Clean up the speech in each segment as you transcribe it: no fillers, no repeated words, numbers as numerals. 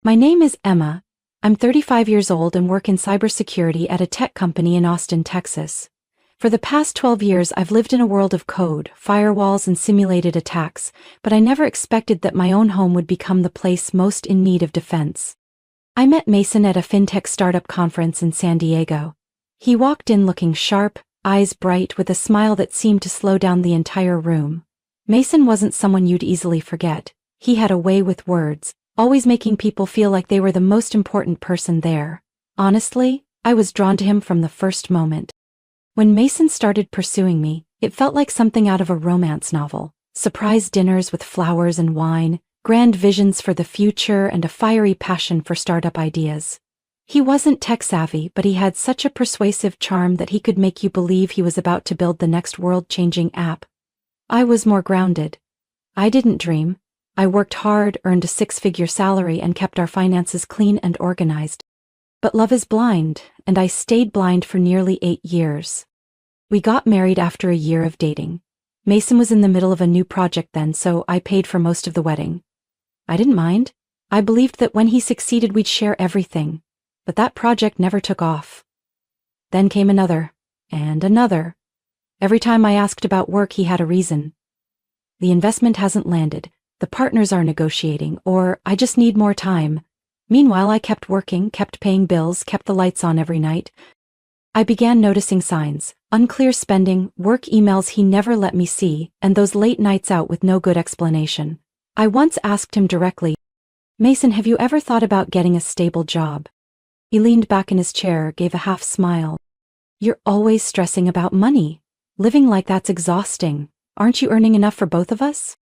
My name is Emma. I'm 35 years old and work in cybersecurity at a tech company in Austin, Texas. For the past 12 years, I've lived in a world of code, firewalls, and simulated attacks, but I never expected that my own home would become the place most in need of defense. I met Mason at a fintech startup conference in San Diego. He walked in looking sharp, eyes bright, with a smile that seemed to slow down the entire room. Mason wasn't someone you'd easily forget. He had a way with words, always making people feel like they were the most important person there. Honestly, I was drawn to him from the first moment. When Mason started pursuing me, it felt like something out of a romance novel. Surprise dinners with flowers and wine, grand visions for the future, and a fiery passion for startup ideas. He wasn't tech-savvy, but he had such a persuasive charm that he could make you believe he was about to build the next world-changing app. I was more grounded. I didn't dream. I worked hard, earned a six-figure salary, and kept our finances clean and organized. But love is blind, and I stayed blind for nearly 8 years. We got married after a year of dating. Mason was in the middle of a new project then, so I paid for most of the wedding. I didn't mind. I believed that when he succeeded, we'd share everything. But that project never took off. Then came another, and another. Every time I asked about work, he had a reason. The investment hasn't landed. The partners are negotiating, or I just need more time. Meanwhile, I kept working, kept paying bills, kept the lights on every night. I began noticing signs: unclear spending, work emails he never let me see, and those late nights out with no good explanation. I once asked him directly, "Mason, have you ever thought about getting a stable job?" He leaned back in his chair, gave a half smile. "You're always stressing about money. Living like that's exhausting. Aren't you earning enough for both of us?"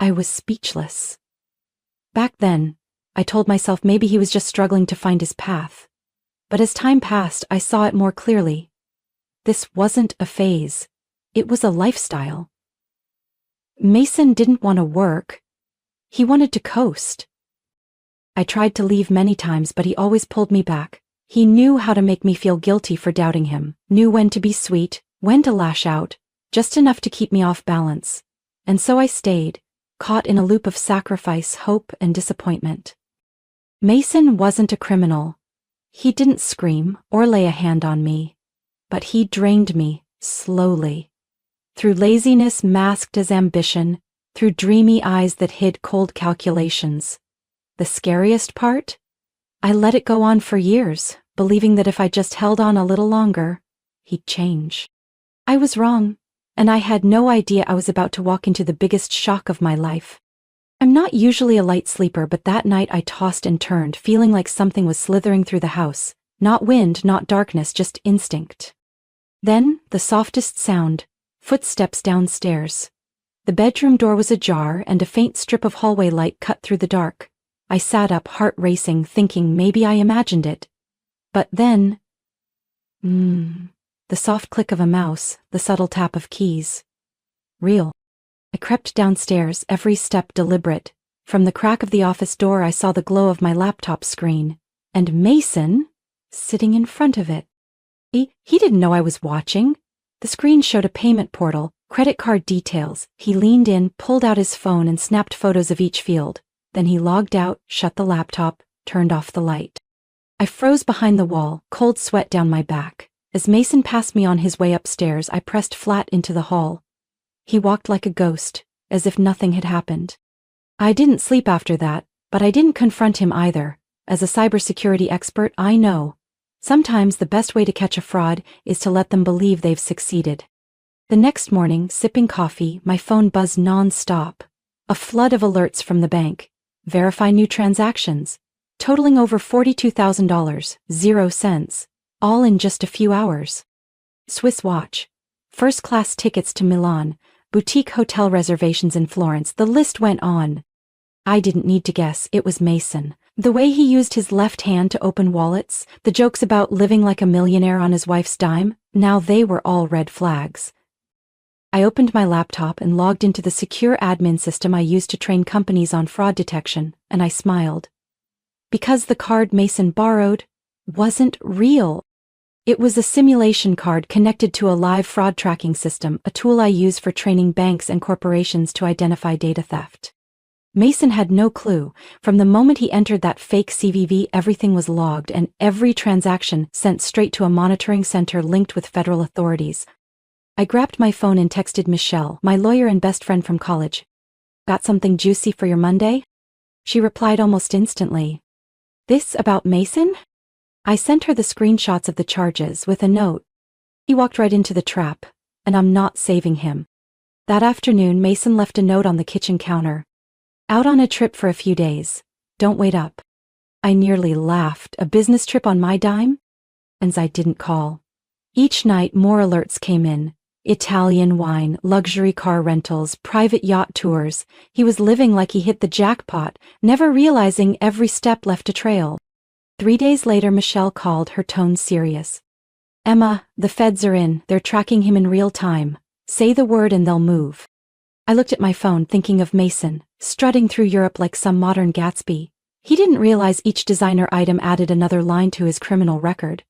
I was speechless. Back then, I told myself maybe he was just struggling to find his path. But as time passed, I saw it more clearly. This wasn't a phase. It was a lifestyle. Mason didn't want to work. He wanted to coast. I tried to leave many times, but he always pulled me back. He knew how to make me feel guilty for doubting him, knew when to be sweet, when to lash out, just enough to keep me off balance. And so I stayed, caught in a loop of sacrifice, hope, and disappointment. Mason wasn't a criminal. He didn't scream or lay a hand on me. But he drained me, slowly. Through laziness masked as ambition, through dreamy eyes that hid cold calculations. The scariest part? I let it go on for years, believing that if I just held on a little longer, he'd change. I was wrong, and I had no idea I was about to walk into the biggest shock of my life. I'm not usually a light sleeper, but that night I tossed and turned, feeling like something was slithering through the house. Not wind, not darkness, just instinct. Then, the softest sound, footsteps downstairs. The bedroom door was ajar, and a faint strip of hallway light cut through the dark. I sat up, heart racing, thinking maybe I imagined it. But then... the soft click of a mouse, the subtle tap of keys. Real. I crept downstairs, every step deliberate. From the crack of the office door I saw the glow of my laptop screen. And Mason, sitting in front of it. He didn't know I was watching. The screen showed a payment portal, credit card details. He leaned in, pulled out his phone, and snapped photos of each field. Then he logged out, shut the laptop, turned off the light. I froze behind the wall, cold sweat down my back. As Mason passed me on his way upstairs, I pressed flat into the hall. He walked like a ghost, as if nothing had happened. I didn't sleep after that, but I didn't confront him either. As a cybersecurity expert, I know. Sometimes the best way to catch a fraud is to let them believe they've succeeded. The next morning, sipping coffee, my phone buzzed non-stop. A flood of alerts from the bank. Verify new transactions. Totaling over $42,000, 0 cents. All in just a few hours. Swiss watch. First-class tickets to Milan. Boutique hotel reservations in Florence. The list went on. I didn't need to guess, it was Mason. The way he used his left hand to open wallets, the jokes about living like a millionaire on his wife's dime, now they were all red flags. I opened my laptop and logged into the secure admin system I use to train companies on fraud detection, and I smiled. Because the card Mason borrowed wasn't real. It was a simulation card connected to a live fraud tracking system, a tool I use for training banks and corporations to identify data theft. Mason had no clue. From the moment he entered that fake CVV, everything was logged and every transaction sent straight to a monitoring center linked with federal authorities. I grabbed my phone and texted Michelle, my lawyer and best friend from college. "Got something juicy for your Monday?" She replied almost instantly. "This about Mason?" I sent her the screenshots of the charges with a note. "He walked right into the trap, and I'm not saving him." That afternoon, Mason left a note on the kitchen counter. "Out on a trip for a few days. Don't wait up." I nearly laughed. A business trip on my dime? And I didn't call. Each night more alerts came in. Italian wine, luxury car rentals, private yacht tours. He was living like he hit the jackpot, never realizing every step left a trail. 3 days later, Michelle called, her tone serious. "Emma, the feds are in. They're tracking him in real time. Say the word and they'll move." I looked at my phone, thinking of Mason, strutting through Europe like some modern Gatsby. He didn't realize each designer item added another line to his criminal record.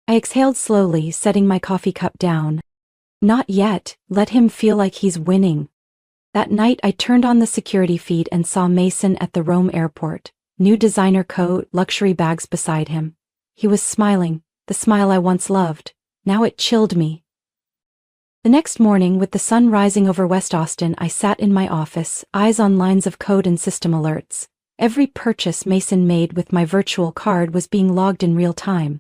I exhaled slowly, setting my coffee cup down. Not yet. Let him feel like he's winning. That night I turned on the security feed and saw Mason at the Rome airport. New designer coat, luxury bags beside him. He was smiling, the smile I once loved. Now it chilled me. The next morning, with the sun rising over West Austin, I sat in my office, eyes on lines of code and system alerts. Every purchase Mason made with my virtual card was being logged in real time.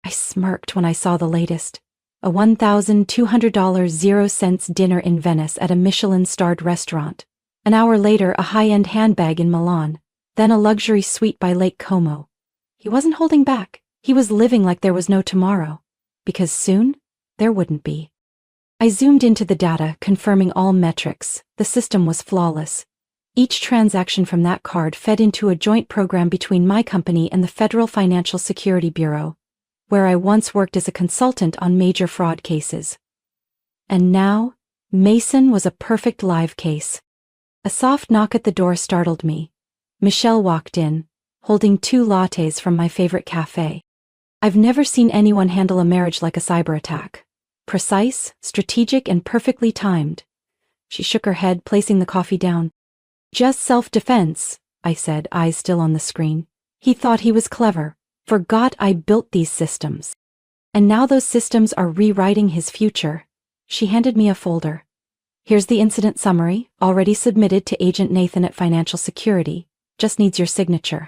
I smirked when I saw the latest. A $1,200.00 dinner in Venice at a Michelin-starred restaurant. An hour later, a high-end handbag in Milan. Then a luxury suite by Lake Como. He wasn't holding back. He was living like there was no tomorrow. Because soon, there wouldn't be. I zoomed into the data, confirming all metrics. The system was flawless. Each transaction from that card fed into a joint program between my company and the Federal Financial Security Bureau, where I once worked as a consultant on major fraud cases. And now, Mason was a perfect live case. A soft knock at the door startled me. Michelle walked in, holding 2 lattes from my favorite cafe. I've never seen anyone handle a marriage like a cyber attack. Precise, strategic, and perfectly timed. She shook her head, placing the coffee down. "Just self-defense," I said, eyes still on the screen. "He thought he was clever. Forgot I built these systems. And now those systems are rewriting his future." She handed me a folder. "Here's the incident summary, already submitted to Agent Nathan at Financial Security. Just needs your signature."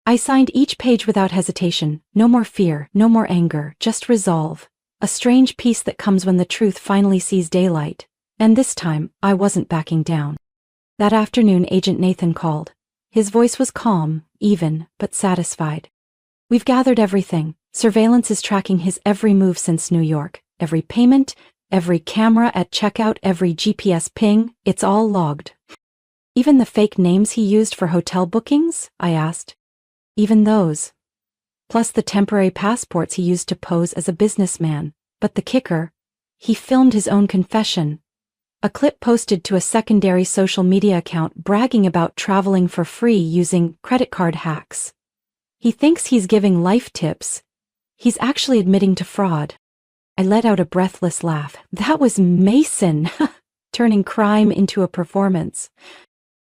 I signed each page without hesitation. No more fear, no more anger, just resolve. A strange peace that comes when the truth finally sees daylight. And this time, I wasn't backing down. That afternoon, Agent Nathan called. His voice was calm, even, but satisfied. "We've gathered everything. Surveillance is tracking his every move since New York. Every payment, every camera at checkout, every GPS ping, it's all logged." "Even the fake names he used for hotel bookings?" I asked. "Even those. Plus the temporary passports he used to pose as a businessman. But the kicker, he filmed his own confession. A clip posted to a secondary social media account bragging about traveling for free using credit card hacks. He thinks he's giving life tips. He's actually admitting to fraud." I let out a breathless laugh. That was Mason, turning crime into a performance.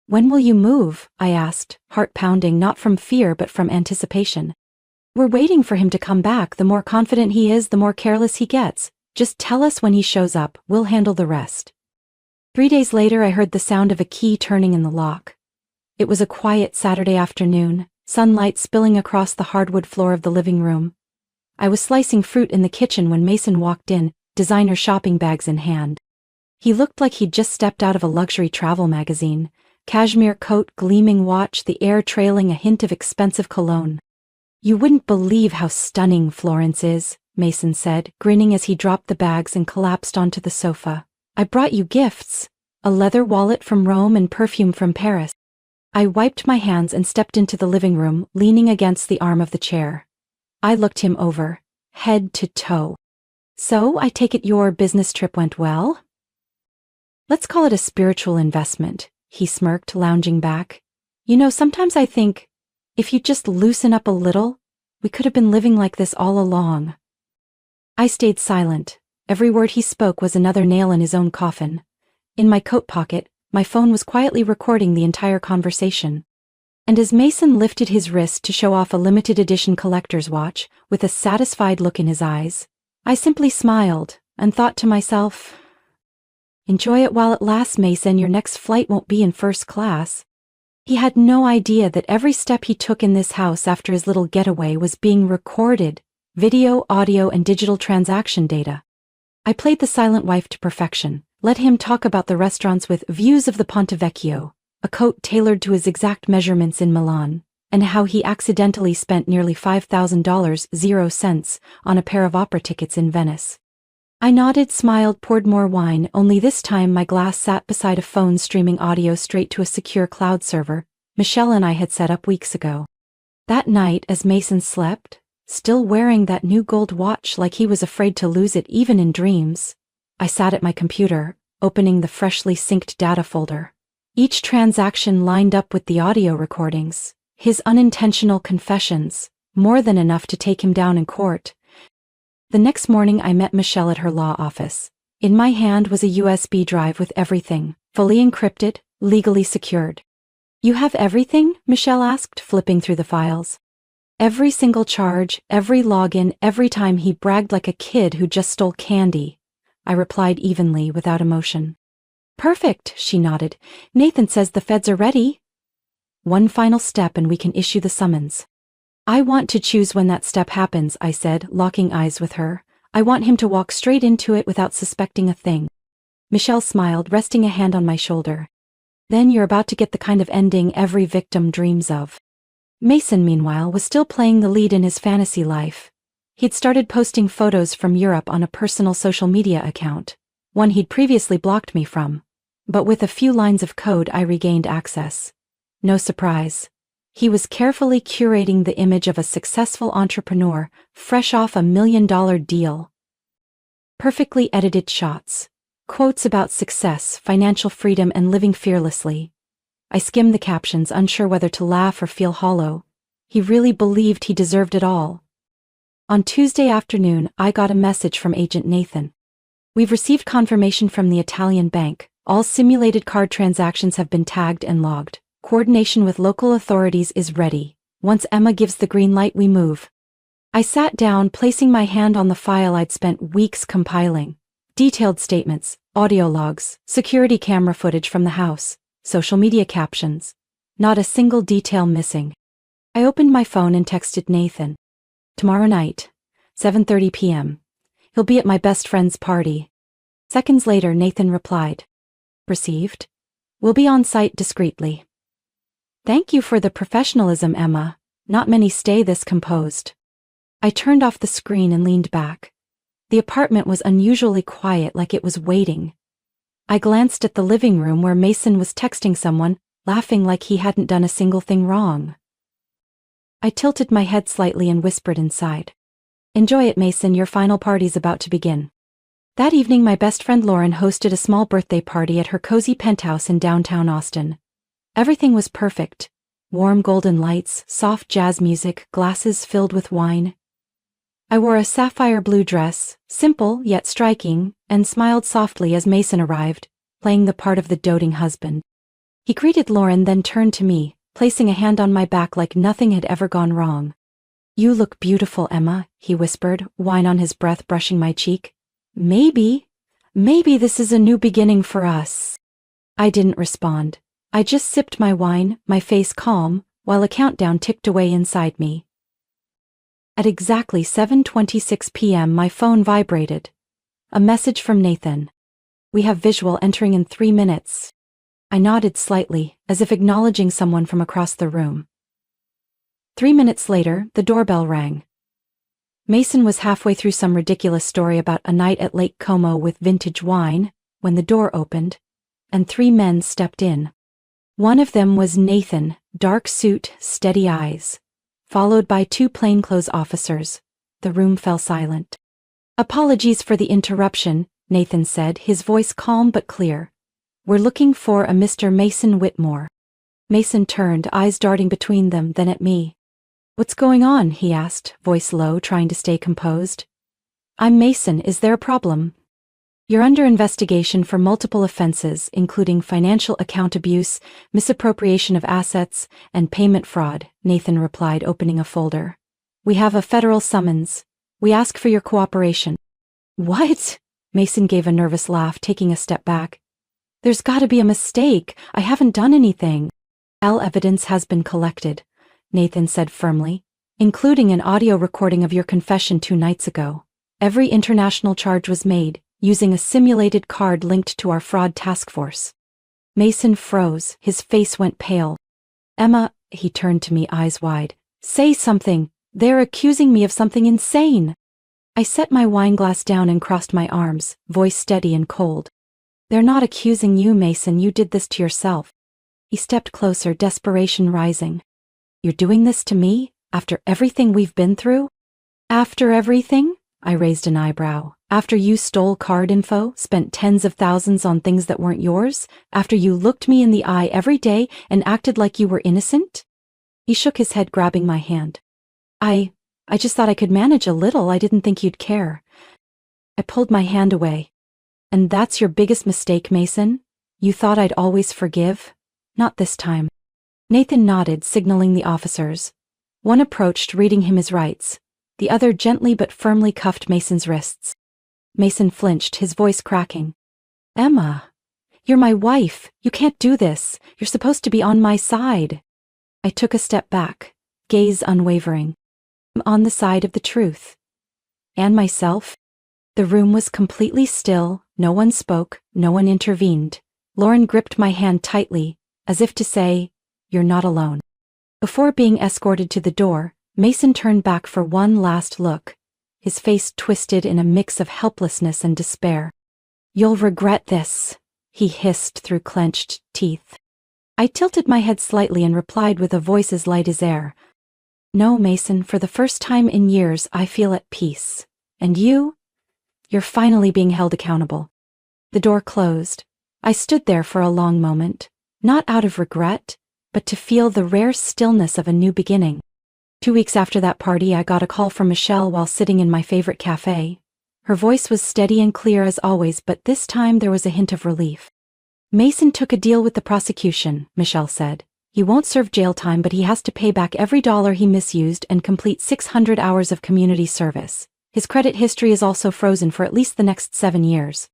"When will you move?" I asked, heart pounding, not from fear but from anticipation. "We're waiting for him to come back. The more confident he is, the more careless he gets. Just tell us when he shows up. We'll handle the rest." 3 days later, I heard the sound of a key turning in the lock. It was a quiet Saturday afternoon, sunlight spilling across the hardwood floor of the living room. I was slicing fruit in the kitchen when Mason walked in, designer shopping bags in hand. He looked like he'd just stepped out of a luxury travel magazine. Cashmere coat, gleaming watch, the air trailing a hint of expensive cologne. "You wouldn't believe how stunning Florence is," Mason said, grinning as he dropped the bags and collapsed onto the sofa. "I brought you gifts. A leather wallet from Rome and perfume from Paris." I wiped my hands and stepped into the living room, leaning against the arm of the chair. I looked him over, head to toe. "So, I take it your business trip went well?" "Let's call it a spiritual investment," he smirked, lounging back. "You know, sometimes I think, if you just loosen up a little, we could have been living like this all along." I stayed silent. Every word he spoke was another nail in his own coffin. In my coat pocket, my phone was quietly recording the entire conversation. And as Mason lifted his wrist to show off a limited edition collector's watch, with a satisfied look in his eyes, I simply smiled and thought to myself, "Enjoy it while it lasts, Mason. Your next flight won't be in first class." He had no idea that every step he took in this house after his little getaway was being recorded, video, audio, and digital transaction data. I played the silent wife to perfection, let him talk about the restaurants with views of the Ponte Vecchio, a coat tailored to his exact measurements in Milan, and how he accidentally spent nearly $5,000 on a pair of opera tickets in Venice. I nodded, smiled, poured more wine, only this time my glass sat beside a phone streaming audio straight to a secure cloud server Michelle and I had set up weeks ago. That night, as Mason slept, still wearing that new gold watch like he was afraid to lose it even in dreams, I sat at my computer, opening the freshly synced data folder. Each transaction lined up with the audio recordings, his unintentional confessions, more than enough to take him down in court. The next morning I met Michelle at her law office. In my hand was a USB drive with everything, fully encrypted, legally secured. "You have everything?" Michelle asked, flipping through the files. "Every single charge, every login, every time he bragged like a kid who just stole candy," I replied evenly, without emotion. "Perfect," she nodded. "Nathan says the feds are ready." "One final step and we can issue the summons." "I want to choose when that step happens," I said, locking eyes with her. "I want him to walk straight into it without suspecting a thing." Michelle smiled, resting a hand on my shoulder. "Then you're about to get the kind of ending every victim dreams of." Mason, meanwhile, was still playing the lead in his fantasy life. He'd started posting photos from Europe on a personal social media account, one he'd previously blocked me from. But with a few lines of code I regained access. No surprise. He was carefully curating the image of a successful entrepreneur, fresh off a $1 million deal. Perfectly edited shots, quotes about success, financial freedom, and living fearlessly. I skimmed the captions, unsure whether to laugh or feel hollow. He really believed he deserved it all. On Tuesday afternoon, I got a message from Agent Nathan. "We've received confirmation from the Italian bank. All simulated card transactions have been tagged and logged. Coordination with local authorities is ready. Once Emma gives the green light, we move." I sat down, placing my hand on the file I'd spent weeks compiling. Detailed statements, audio logs, security camera footage from the house, social media captions. Not a single detail missing. I opened my phone and texted Nathan. "Tomorrow night, 7:30 p.m. He'll be at my best friend's party." Seconds later, Nathan replied. "Received. We'll be on site discreetly." "Thank you for the professionalism, Emma. Not many stay this composed." I turned off the screen and leaned back. The apartment was unusually quiet, like it was waiting. I glanced at the living room where Mason was texting someone, laughing like he hadn't done a single thing wrong. I tilted my head slightly and whispered inside. "Enjoy it, Mason, your final party's about to begin." That evening my best friend Lauren hosted a small birthday party at her cozy penthouse in downtown Austin. Everything was perfect. Warm golden lights, soft jazz music, glasses filled with wine. I wore a sapphire blue dress, simple yet striking, and smiled softly as Mason arrived, playing the part of the doting husband. He greeted Lauren, then turned to me, placing a hand on my back like nothing had ever gone wrong. "You look beautiful, Emma," he whispered, wine on his breath brushing my cheek. Maybe this is a new beginning for us." I didn't respond. I just sipped my wine, my face calm, while a countdown ticked away inside me. At exactly 7:26 p.m. my phone vibrated. A message from Nathan. "We have visual entering in 3 minutes." I nodded slightly, as if acknowledging someone from across the room. 3 minutes later, the doorbell rang. Mason was halfway through some ridiculous story about a night at Lake Como with vintage wine, when the door opened, and 3 men stepped in. One of them was Nathan, dark suit, steady eyes. Followed by 2 plainclothes officers. The room fell silent. "Apologies for the interruption," Nathan said, his voice calm but clear. "We're looking for a Mr. Mason Whitmore." Mason turned, eyes darting between them, then at me. "What's going on?" he asked, voice low, trying to stay composed. "I'm Mason, is there a problem?" You're under investigation for multiple offenses, including financial account abuse, misappropriation of assets, and payment fraud, Nathan replied, opening a folder. We have a federal summons. We ask for your cooperation. What? Mason gave a nervous laugh, taking a step back. There's gotta be a mistake. I haven't done anything. All evidence has been collected, Nathan said firmly, including an audio recording of your confession 2 nights ago. Every international charge was made, using a simulated card linked to our fraud task force. Mason froze, his face went pale. Emma, he turned to me, eyes wide. Say something. They're accusing me of something insane. I set my wine glass down and crossed my arms, voice steady and cold. They're not accusing you, Mason, you did this to yourself. He stepped closer, desperation rising. You're doing this to me? After everything we've been through? After everything? I raised an eyebrow. After you stole card info, spent tens of thousands on things that weren't yours? After you looked me in the eye every day and acted like you were innocent? He shook his head, grabbing my hand. I just thought I could manage a little. I didn't think you'd care. I pulled my hand away. And that's your biggest mistake, Mason? You thought I'd always forgive? Not this time. Nathan nodded, signaling the officers. One approached, reading him his rights. The other gently but firmly cuffed Mason's wrists. Mason flinched, his voice cracking. Emma, you're my wife. You can't do this. You're supposed to be on my side. I took a step back, gaze unwavering. I'm on the side of the truth. And myself? The room was completely still, no one spoke, no one intervened. Lauren gripped my hand tightly, as if to say, You're not alone. Before being escorted to the door, Mason turned back for one last look, his face twisted in a mix of helplessness and despair. You'll regret this, he hissed through clenched teeth. I tilted my head slightly and replied with a voice as light as air. No, Mason, for the first time in years I feel at peace. And you? You're finally being held accountable. The door closed. I stood there for a long moment, not out of regret, but to feel the rare stillness of a new beginning. 2 weeks after that party, I got a call from Michelle while sitting in my favorite cafe. Her voice was steady and clear as always, but this time there was a hint of relief. Mason took a deal with the prosecution, Michelle said. He won't serve jail time, but he has to pay back every dollar he misused and complete 600 hours of community service. His credit history is also frozen for at least the next 7 years.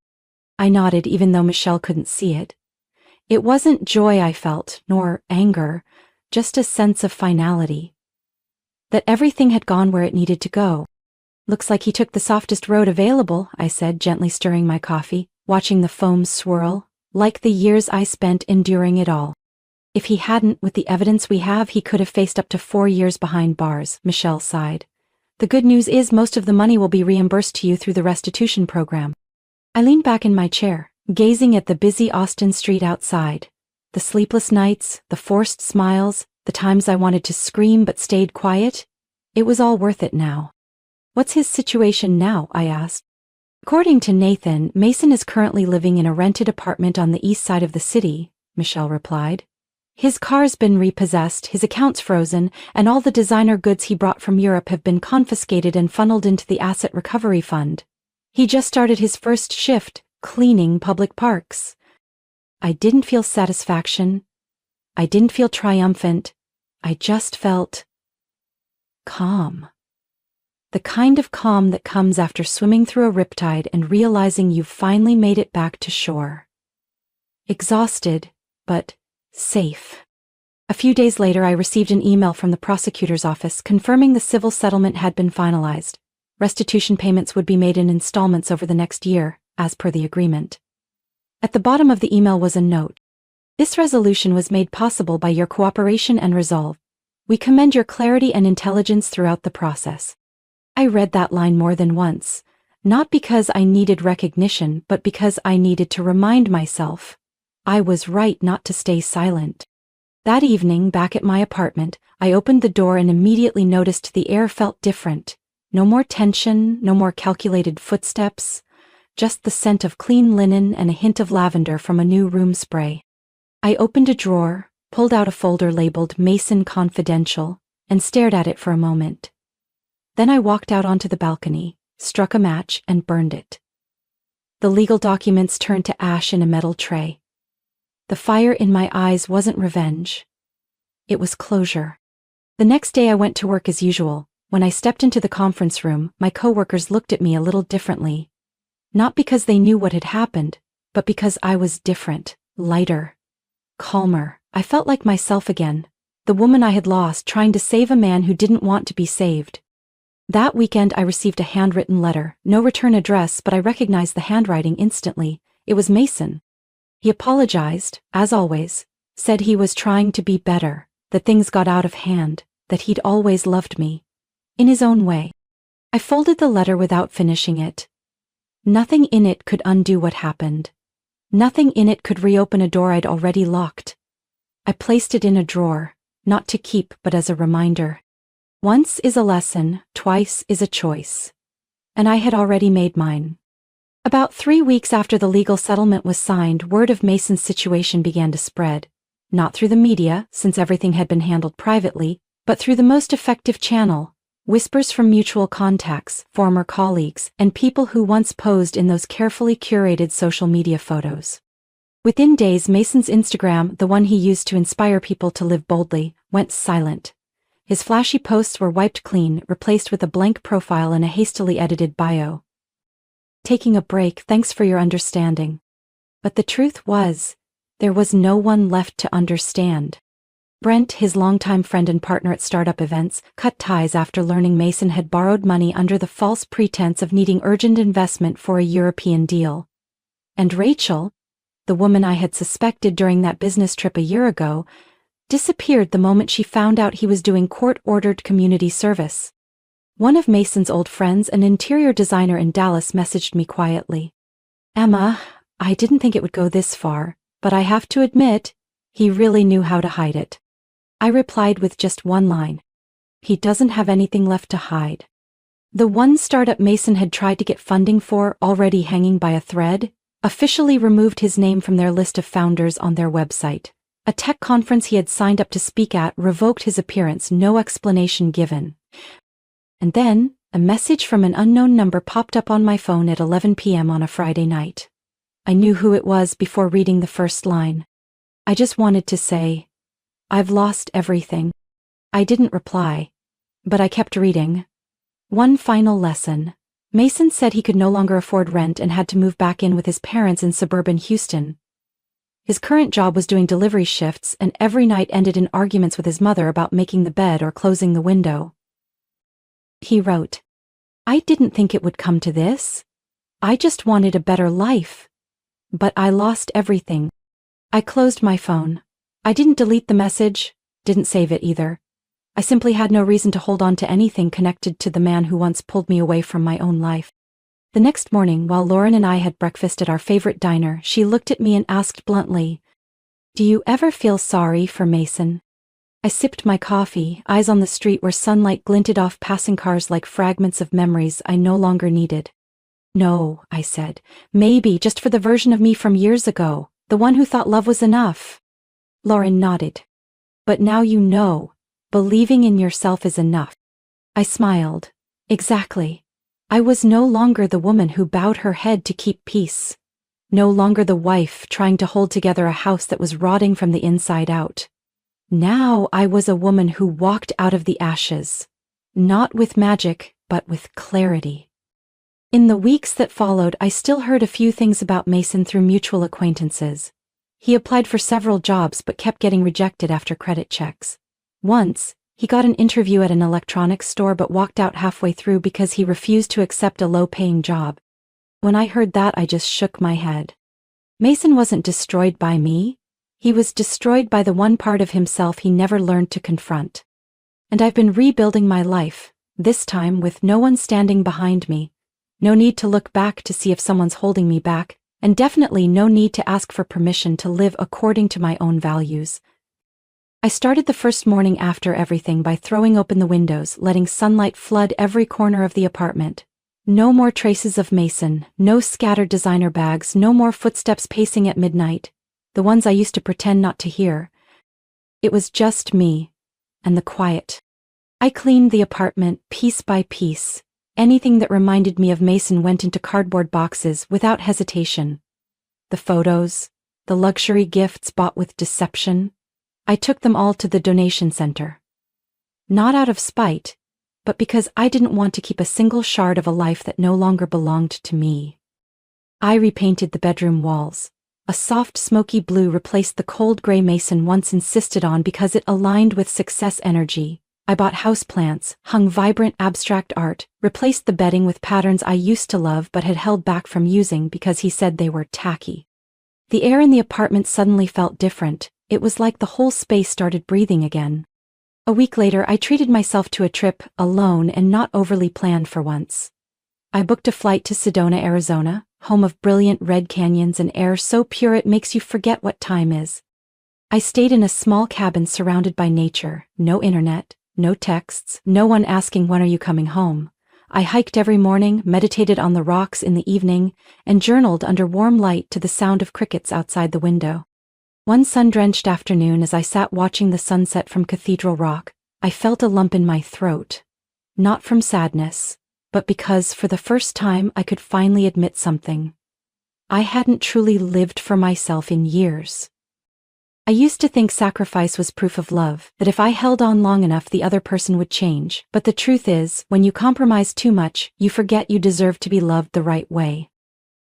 I nodded, even though Michelle couldn't see it. It wasn't joy I felt, nor anger, just a sense of finality. That everything had gone where it needed to go. Looks like he took the softest road available, I said, gently stirring my coffee, watching the foam swirl, like the years I spent enduring it all. If he hadn't, with the evidence we have, he could have faced up to 4 years behind bars, Michelle sighed. The good news is most of the money will be reimbursed to you through the restitution program. I leaned back in my chair, gazing at the busy Austin street outside. The sleepless nights, the forced smiles, the times I wanted to scream but stayed quiet. It was all worth it now. What's his situation now? I asked. According to Nathan, Mason is currently living in a rented apartment on the east side of the city, Michelle replied. His car's been repossessed, his accounts frozen, and all the designer goods he brought from Europe have been confiscated and funneled into the Asset Recovery Fund. He just started his first shift, cleaning public parks. I didn't feel satisfaction. I didn't feel triumphant. I just felt calm. The kind of calm that comes after swimming through a riptide and realizing you've finally made it back to shore. Exhausted, but safe. A few days later, I received an email from the prosecutor's office confirming the civil settlement had been finalized. Restitution payments would be made in installments over the next year, as per the agreement. At the bottom of the email was a note. This resolution was made possible by your cooperation and resolve. We commend your clarity and intelligence throughout the process. I read that line more than once, not because I needed recognition, but because I needed to remind myself I was right not to stay silent. That evening, back at my apartment, I opened the door and immediately noticed the air felt different. No more tension, no more calculated footsteps, just the scent of clean linen and a hint of lavender from a new room spray. I opened a drawer, pulled out a folder labeled Mason Confidential, and stared at it for a moment. Then I walked out onto the balcony, struck a match, and burned it. The legal documents turned to ash in a metal tray. The fire in my eyes wasn't revenge. It was closure. The next day I went to work as usual. When I stepped into the conference room, my coworkers looked at me a little differently. Not because they knew what had happened, but because I was different, lighter, calmer. I felt like myself again, the woman I had lost trying to save a man who didn't want to be saved. That weekend I received a handwritten letter, no return address, but I recognized the handwriting instantly. It was Mason. He apologized, as always, said he was trying to be better, that things got out of hand, that he'd always loved me. In his own way. I folded the letter without finishing it. Nothing in it could undo what happened. Nothing in it could reopen a door I'd already locked. I placed it in a drawer, not to keep but as a reminder. Once is a lesson, twice is a choice. And I had already made mine. About 3 weeks after the legal settlement was signed, word of Mason's situation began to spread. Not through the media, since everything had been handled privately, but through the most effective channel. Whispers from mutual contacts, former colleagues, and people who once posed in those carefully curated social media photos. Within days, Mason's Instagram, the one he used to inspire people to live boldly, went silent. His flashy posts were wiped clean, replaced with a blank profile and a hastily edited bio. Taking a break, thanks for your understanding. But the truth was, there was no one left to understand. Brent, his longtime friend and partner at startup events, cut ties after learning Mason had borrowed money under the false pretense of needing urgent investment for a European deal. And Rachel, the woman I had suspected during that business trip a year ago, disappeared the moment she found out he was doing court-ordered community service. One of Mason's old friends, an interior designer in Dallas, messaged me quietly. "Emma, I didn't think it would go this far, but I have to admit, he really knew how to hide it." I replied with just one line. He doesn't have anything left to hide. The one startup Mason had tried to get funding for, already hanging by a thread, officially removed his name from their list of founders on their website. A tech conference he had signed up to speak at revoked his appearance, no explanation given. And then, a message from an unknown number popped up on my phone at 11 p.m. on a Friday night. I knew who it was before reading the first line. I just wanted to say, "I've lost everything." I didn't reply, but I kept reading. One final lesson. Mason said he could no longer afford rent and had to move back in with his parents in suburban Houston. His current job was doing delivery shifts, and every night ended in arguments with his mother about making the bed or closing the window. He wrote, "I didn't think it would come to this. I just wanted a better life. But I lost everything." I closed my phone. I didn't delete the message, didn't save it either. I simply had no reason to hold on to anything connected to the man who once pulled me away from my own life. The next morning, while Lauren and I had breakfast at our favorite diner, she looked at me and asked bluntly, "Do you ever feel sorry for Mason?" I sipped my coffee, eyes on the street where sunlight glinted off passing cars like fragments of memories I no longer needed. "No," I said, "maybe just for the version of me from years ago, the one who thought love was enough." Lauren nodded. "But now you know, believing in yourself is enough." I smiled. Exactly. I was no longer the woman who bowed her head to keep peace. No longer the wife trying to hold together a house that was rotting from the inside out. Now I was a woman who walked out of the ashes. Not with magic, but with clarity. In the weeks that followed, I still heard a few things about Mason through mutual acquaintances. He applied for several jobs but kept getting rejected after credit checks. Once, he got an interview at an electronics store but walked out halfway through because he refused to accept a low-paying job. When I heard that, I just shook my head. Mason wasn't destroyed by me. He was destroyed by the one part of himself he never learned to confront. And I've been rebuilding my life, this time with no one standing behind me. No need to look back to see if someone's holding me back, and definitely no need to ask for permission to live according to my own values. I started the first morning after everything by throwing open the windows, letting sunlight flood every corner of the apartment. No more traces of Mason, no scattered designer bags, no more footsteps pacing at midnight, the ones I used to pretend not to hear. It was just me, and the quiet. I cleaned the apartment piece by piece, Anything that reminded me of Mason went into cardboard boxes without hesitation. The photos, the luxury gifts bought with deception, I took them all to the donation center. Not out of spite, but because I didn't want to keep a single shard of a life that no longer belonged to me. I repainted the bedroom walls. A soft smoky blue replaced the cold gray Mason once insisted on because it aligned with success energy. I bought houseplants, hung vibrant abstract art, replaced the bedding with patterns I used to love but had held back from using because he said they were tacky. The air in the apartment suddenly felt different. It was like the whole space started breathing again. A week later, I treated myself to a trip, alone and not overly planned for once. I booked a flight to Sedona, Arizona, home of brilliant red canyons and air so pure it makes you forget what time is. I stayed in a small cabin surrounded by nature, no internet, no texts, no one asking when are you coming home. I hiked every morning, meditated on the rocks in the evening, and journaled under warm light to the sound of crickets outside the window. One sun-drenched afternoon as I sat watching the sunset from Cathedral Rock, I felt a lump in my throat. Not from sadness, but because for the first time I could finally admit something. I hadn't truly lived for myself in years. I used to think sacrifice was proof of love, that if I held on long enough the other person would change, but the truth is, when you compromise too much, you forget you deserve to be loved the right way.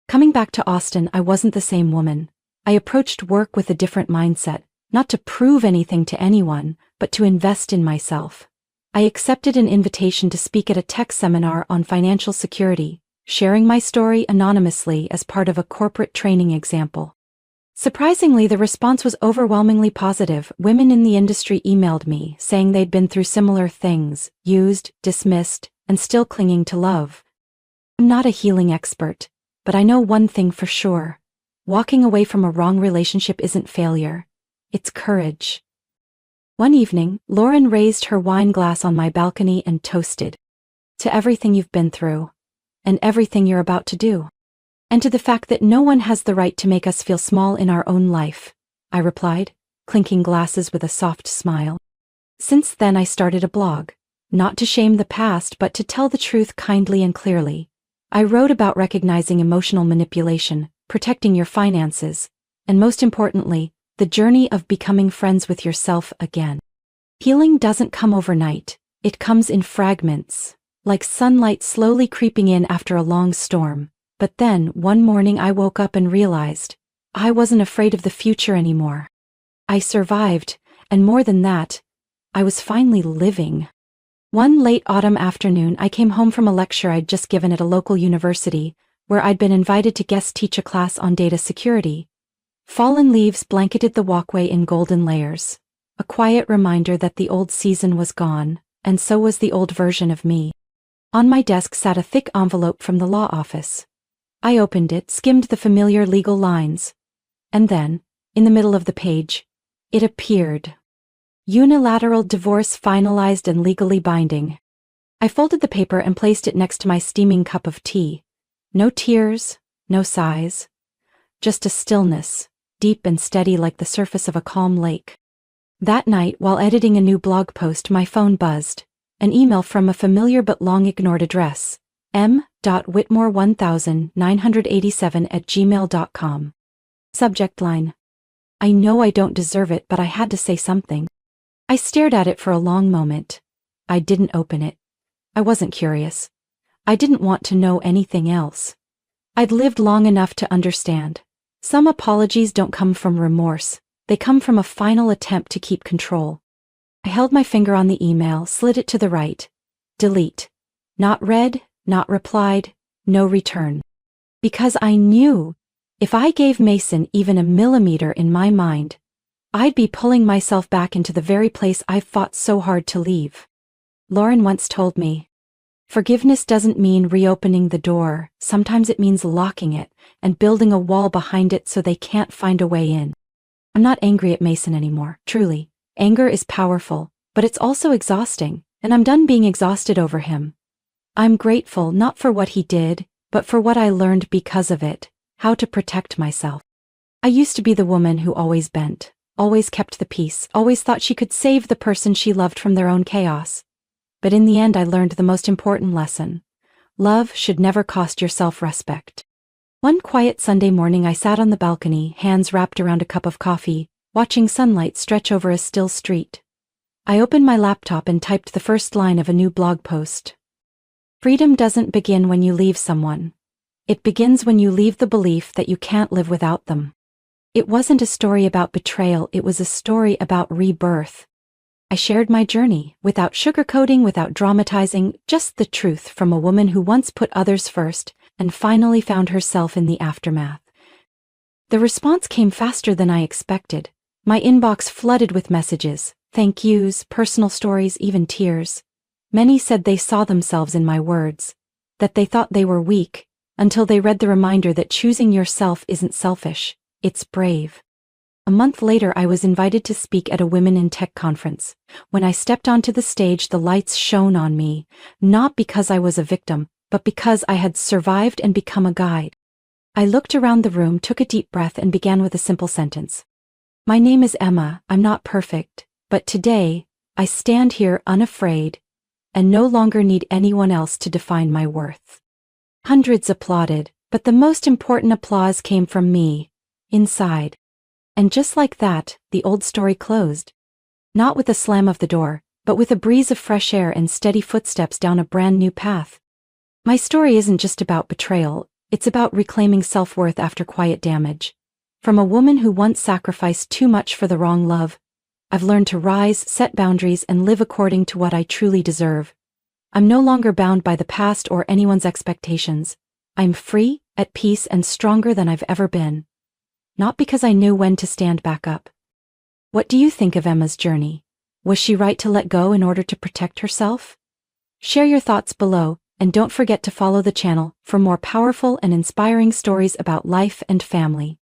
Coming back to Austin, I wasn't the same woman. I approached work with a different mindset, not to prove anything to anyone, but to invest in myself. I accepted an invitation to speak at a tech seminar on financial security, sharing my story anonymously as part of a corporate training example. Surprisingly, the response was overwhelmingly positive. Women in the industry emailed me, saying they'd been through similar things, used, dismissed, and still clinging to love. I'm not a healing expert, but I know one thing for sure. Walking away from a wrong relationship isn't failure. It's courage. One evening, Lauren raised her wine glass on my balcony and toasted. To everything you've been through. And everything you're about to do. And to the fact that no one has the right to make us feel small in our own life, I replied, clinking glasses with a soft smile. Since then I started a blog. Not to shame the past but to tell the truth kindly and clearly. I wrote about recognizing emotional manipulation, protecting your finances, and most importantly, the journey of becoming friends with yourself again. Healing doesn't come overnight, it comes in fragments, like sunlight slowly creeping in after a long storm. But then, one morning I woke up and realized, I wasn't afraid of the future anymore. I survived, and more than that, I was finally living. One late autumn afternoon I came home from a lecture I'd just given at a local university, where I'd been invited to guest teach a class on data security. Fallen leaves blanketed the walkway in golden layers, a quiet reminder that the old season was gone, and so was the old version of me. On my desk sat a thick envelope from the law office. I opened it, skimmed the familiar legal lines, and then, in the middle of the page, it appeared. Unilateral divorce finalized and legally binding. I folded the paper and placed it next to my steaming cup of tea. No tears, no sighs. Just a stillness, deep and steady like the surface of a calm lake. That night, while editing a new blog post, my phone buzzed. An email from a familiar but long-ignored address. m.whitmore1987@gmail.com. Subject line. I know I don't deserve it, but I had to say something. I stared at it for a long moment. I didn't open it. I wasn't curious. I didn't want to know anything else. I'd lived long enough to understand. Some apologies don't come from remorse. They come from a final attempt to keep control. I held my finger on the email, slid it to the right. Delete. Not read, not replied, no return. Because I knew, if I gave Mason even a millimeter in my mind, I'd be pulling myself back into the very place I've fought so hard to leave. Lauren once told me, forgiveness doesn't mean reopening the door, sometimes it means locking it and building a wall behind it so they can't find a way in. I'm not angry at Mason anymore, truly. Anger is powerful, but it's also exhausting, and I'm done being exhausted over him. I'm grateful not for what he did, but for what I learned because of it, how to protect myself. I used to be the woman who always bent, always kept the peace, always thought she could save the person she loved from their own chaos. But in the end I learned the most important lesson. Love should never cost your self-respect. One quiet Sunday morning I sat on the balcony, hands wrapped around a cup of coffee, watching sunlight stretch over a still street. I opened my laptop and typed the first line of a new blog post. Freedom doesn't begin when you leave someone. It begins when you leave the belief that you can't live without them. It wasn't a story about betrayal, it was a story about rebirth. I shared my journey, without sugarcoating, without dramatizing, just the truth from a woman who once put others first and finally found herself in the aftermath. The response came faster than I expected. My inbox flooded with messages, thank yous, personal stories, even tears. Many said they saw themselves in my words, that they thought they were weak, until they read the reminder that choosing yourself isn't selfish, it's brave. A month later I was invited to speak at a Women in Tech conference. When I stepped onto the stage, the lights shone on me, not because I was a victim, but because I had survived and become a guide. I looked around the room, took a deep breath, and began with a simple sentence. My name is Emma, I'm not perfect, but today, I stand here unafraid, and no longer need anyone else to define my worth. Hundreds applauded, but the most important applause came from me, inside. And just like that, the old story closed. Not with a slam of the door, but with a breeze of fresh air and steady footsteps down a brand new path. My story isn't just about betrayal, it's about reclaiming self-worth after quiet damage. From a woman who once sacrificed too much for the wrong love, I've learned to rise, set boundaries, and live according to what I truly deserve. I'm no longer bound by the past or anyone's expectations. I'm free, at peace, and stronger than I've ever been. Not because I knew when to stand back up. What do you think of Emma's journey? Was she right to let go in order to protect herself? Share your thoughts below, and don't forget to follow the channel for more powerful and inspiring stories about life and family.